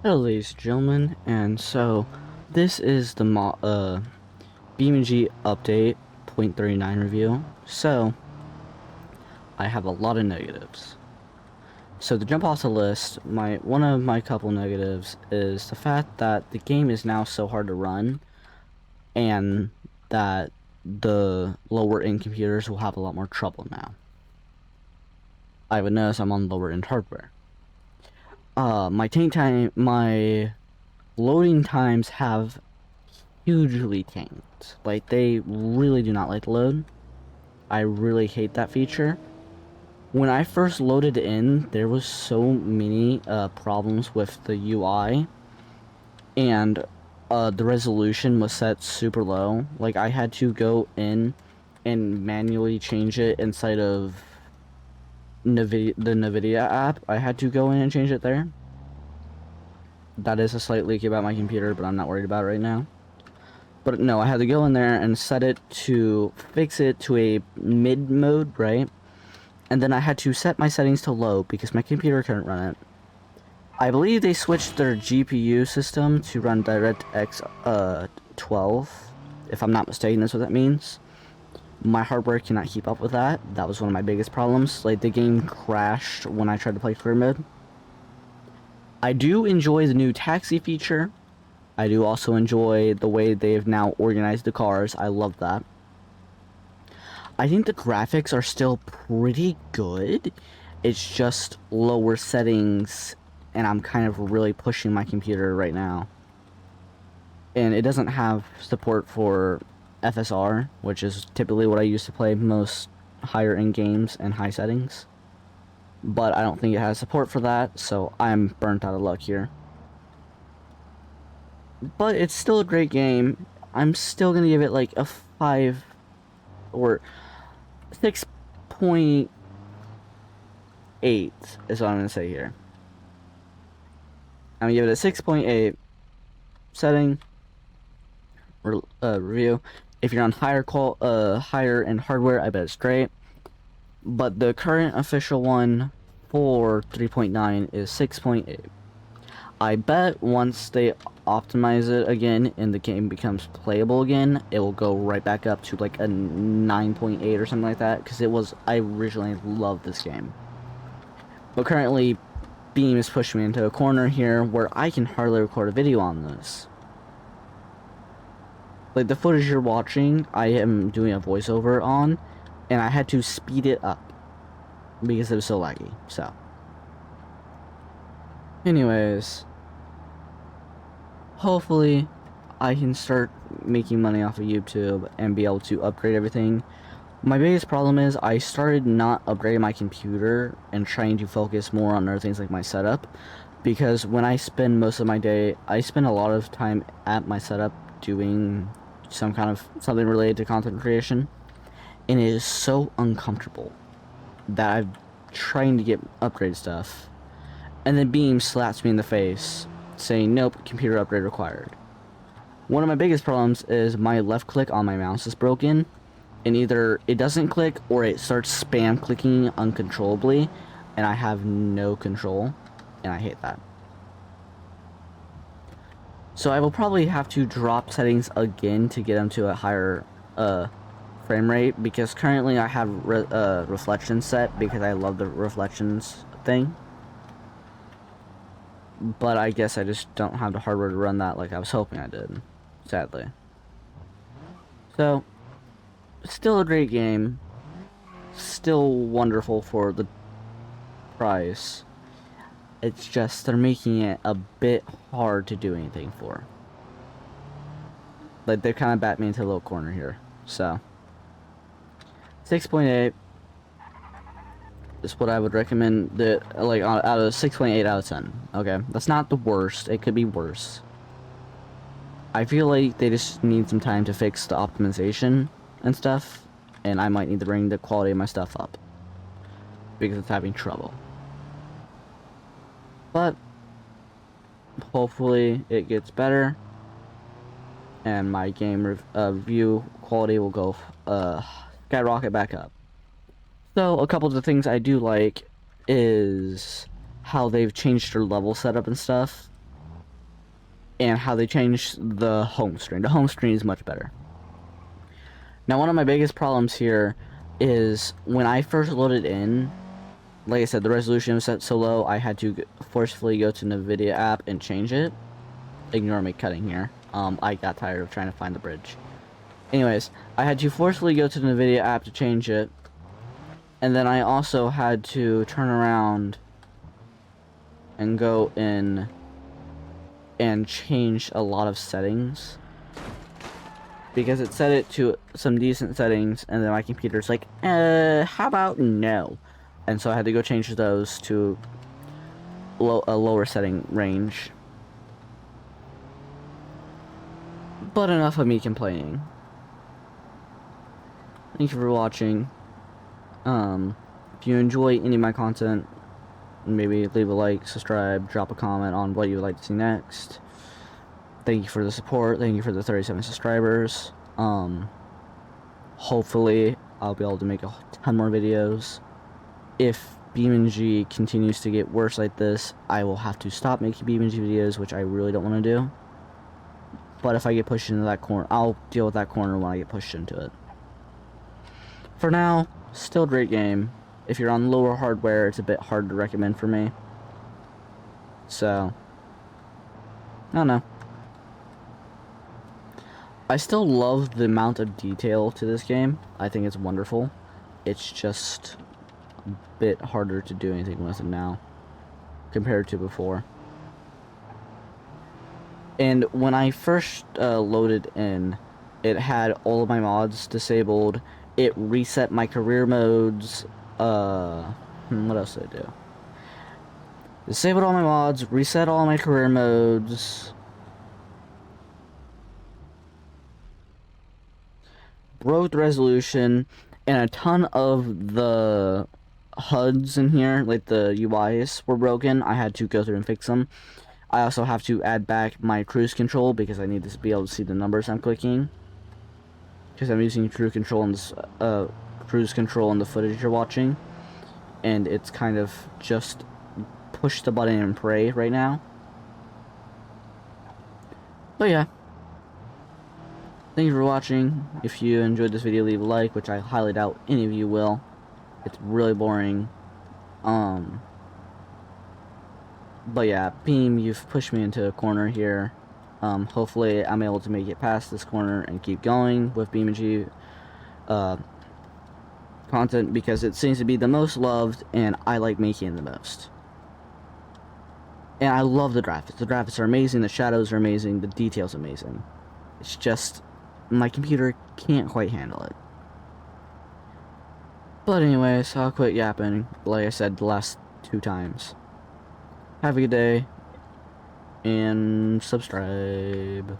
Hello, ladies and gentlemen, and so this is the BeamNG update 0.39 review. So I have a lot of negatives. So to jump off the list, one of my couple negatives is the fact that the game is now so hard to run, and that the lower end computers will have a lot more trouble now. I would notice I'm on lower end hardware. My loading times have hugely tanked. Like, they really do not like to load. I really hate that feature. When I first loaded in, there was so many problems with the UI, and the resolution was set super low. Like, I had to go in and manually change it inside of the NVIDIA app. I had to go in and change it there. That is a slight leak about my computer, but I'm not worried about it right now. But no, I had to go in there and set it to fix it to a mid mode, right? And then I had to set my settings to low because my computer couldn't run it. I believe they switched their GPU system to run DirectX 12. If I'm not mistaken, that's what that means. My hardware cannot keep up with that. That was one of my biggest problems. Like, the game crashed when I tried to play career mode. I do enjoy the new taxi feature. I do also enjoy the way they've now organized the cars. I love that. I think the graphics are still pretty good. It's just lower settings, and I'm kind of really pushing my computer right now. And it doesn't have support for FSR, which is typically what I use to play most higher end games and high settings. But I don't think it has support for that, so I'm burnt out of luck here. But it's still a great game. I'm still gonna give it like a 5 or 6.8 is what I'm gonna say here. I'm gonna give it a 6.8 setting review. If you're on higher end hardware, I bet it's great. But the current official one for 3.9 is 6.8. I bet once they optimize it again and the game becomes playable again, it will go right back up to like a 9.8 or something like that, because I originally loved this game. But currently, Beam is pushing me into a corner here where I can hardly record a video on this. Like, the footage you're watching, I am doing a voiceover on, and I had to speed it up because it was so laggy. So anyways, hopefully I can start making money off of YouTube and be able to upgrade everything. My biggest problem is I started not upgrading my computer and trying to focus more on other things like my setup, because when I spend most of my day, I spend a lot of time at my setup doing something related to content creation, and it is so uncomfortable that I'm trying to get upgrade stuff, and then Beam slaps me in the face saying, nope, computer upgrade required. One of my biggest problems is my left click on my mouse is broken, and either it doesn't click or it starts spam clicking uncontrollably, and I have no control, and I hate that. So I will probably have to drop settings again to get them to a higher frame rate, because currently I have reflection set because I love the reflections thing. But I guess I just don't have the hardware to run that like I was hoping I did, sadly. So, still a great game. Still wonderful for the price. It's just they're making it a bit hard to do anything for. Like, they kind of backed me into a little corner here. So, 6.8 is what I would recommend. Like, out of 6.8 out of 10. Okay, that's not the worst. It could be worse. I feel like they just need some time to fix the optimization and stuff, and I might need to bring the quality of my stuff up because it's having trouble. But hopefully it gets better, and my game review quality will go skyrocket back up. So a couple of the things I do like is how they've changed their level setup and stuff. and how they changed the home screen. The home screen is much better. Now, one of my biggest problems here is when I first loaded in, like I said, the resolution was set so low, I had to forcefully go to NVIDIA app and change it. Ignore me cutting here. I got tired of trying to find the bridge. Anyways, I had to forcefully go to the NVIDIA app to change it. And then I also had to turn around and go in and change a lot of settings. Because it set it to some decent settings, and then my computer's like, how about no? And so I had to go change those to a lower setting range. But enough of me complaining. Thank you for watching. If you enjoy any of my content, maybe leave a like, subscribe, drop a comment on what you would like to see next. Thank you for the support. Thank you for the 37 subscribers. Hopefully I'll be able to make a ton more videos. If BeamNG continues to get worse like this, I will have to stop making BeamNG videos, which I really don't want to do. But if I get pushed into that corner, I'll deal with that corner when I get pushed into it. For now, still a great game. If you're on lower hardware, it's a bit hard to recommend for me. So, I don't know. I still love the amount of detail to this game. I think it's wonderful. It's just a bit harder to do anything with it now compared to before. And when I first loaded in, it had all of my mods disabled. It reset my career modes. What else did I do? Disabled all my mods, reset all my career modes. Broke the resolution, and a ton of the HUDs in here, like the UIs, were broken. I had to go through and fix them. I also have to add back my cruise control because I need to be able to see the numbers I'm clicking. Because I'm using cruise control in this, cruise control in the footage you're watching, and it's kind of just push the button and pray right now. But yeah. Thank you for watching. If you enjoyed this video, leave a like, which I highly doubt any of you will. It's really boring. But yeah, Beam, you've pushed me into a corner here. Hopefully I'm able to make it past this corner and keep going with BeamNG content, because it seems to be the most loved and I like making it the most. And I love the graphics. The graphics are amazing, the shadows are amazing, the details amazing. It's just my computer can't quite handle it. But anyways, I'll quit yapping, like I said the last 2 times. Have a good day, and subscribe.